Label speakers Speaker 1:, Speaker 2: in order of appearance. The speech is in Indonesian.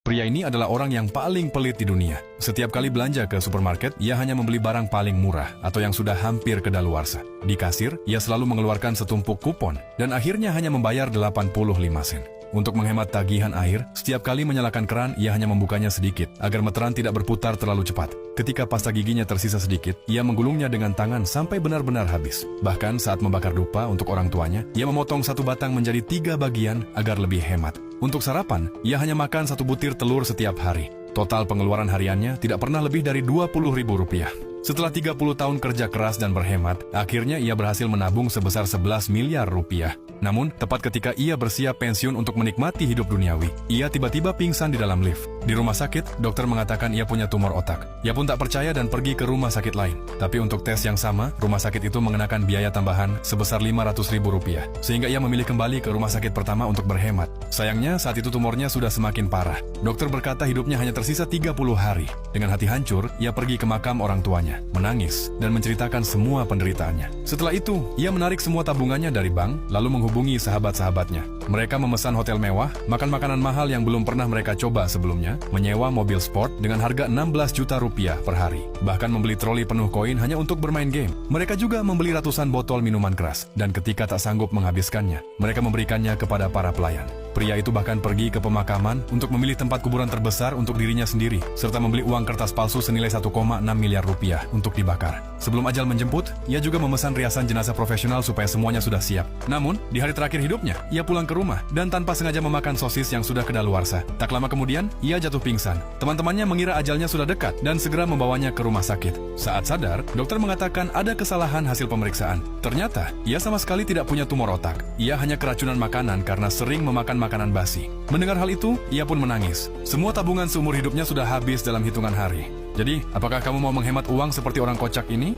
Speaker 1: Pria ini adalah orang yang paling pelit di dunia. Setiap kali belanja ke supermarket, ia hanya membeli barang paling murah atau yang sudah hampir kedaluarsa. Di kasir, ia selalu mengeluarkan setumpuk kupon dan akhirnya hanya membayar 85 sen. Untuk menghemat tagihan air, setiap kali menyalakan keran, ia hanya membukanya sedikit agar meteran tidak berputar terlalu cepat. Ketika pasta giginya tersisa sedikit, ia menggulungnya dengan tangan sampai benar-benar habis. Bahkan saat membakar dupa untuk orang tuanya, ia memotong satu batang menjadi 3 bagian agar lebih hemat. Untuk sarapan, ia hanya makan 1 butir telur setiap hari. Total pengeluaran hariannya tidak pernah lebih dari Rp20.000. Setelah 30 tahun kerja keras dan berhemat, akhirnya ia berhasil menabung sebesar 11 miliar rupiah. Namun, tepat ketika ia bersiap pensiun untuk menikmati hidup duniawi, ia tiba-tiba pingsan di dalam lift. Di rumah sakit, dokter mengatakan ia punya tumor otak. Ia pun tak percaya dan pergi ke rumah sakit lain. Tapi untuk tes yang sama, rumah sakit itu mengenakan biaya tambahan sebesar Rp500.000. Sehingga ia memilih kembali ke rumah sakit pertama untuk berhemat. Sayangnya, saat itu tumornya sudah semakin parah. Dokter berkata hidupnya hanya tersisa 30 hari. Dengan hati hancur, ia pergi ke makam orang tuanya, menangis, dan menceritakan semua penderitaannya. Setelah itu, ia menarik semua tabungannya dari bank, lalu menghubungi sahabat-sahabatnya. Mereka memesan hotel mewah, makan makanan mahal yang belum pernah mereka coba sebelumnya, menyewa mobil sport dengan harga 16 juta rupiah per hari. Bahkan membeli troli penuh koin hanya untuk bermain game. Mereka juga membeli ratusan botol minuman keras, dan ketika tak sanggup menghabiskannya, mereka memberikannya kepada para pelayan. Pria itu bahkan pergi ke pemakaman untuk memilih tempat kuburan terbesar untuk dirinya sendiri, serta membeli uang kertas palsu senilai 1,6 miliar rupiah untuk dibakar. Sebelum ajal menjemput, ia juga memesan riasan jenazah profesional supaya semuanya sudah siap. Namun, di hari terakhir hidupnya, ia pulang ke rumah dan tanpa sengaja memakan sosis yang sudah kedaluarsa. Tak lama kemudian, ia jatuh pingsan. Teman-temannya mengira ajalnya sudah dekat dan segera membawanya ke rumah sakit. Saat sadar, dokter mengatakan ada kesalahan hasil pemeriksaan. Ternyata, ia sama sekali tidak punya tumor otak. Ia hanya keracunan makanan karena sering memakan makanan basi. Mendengar hal itu, ia pun menangis. Semua tabungan seumur hidupnya sudah habis dalam hitungan hari. Jadi, apakah kamu mau menghemat uang seperti orang kocak ini?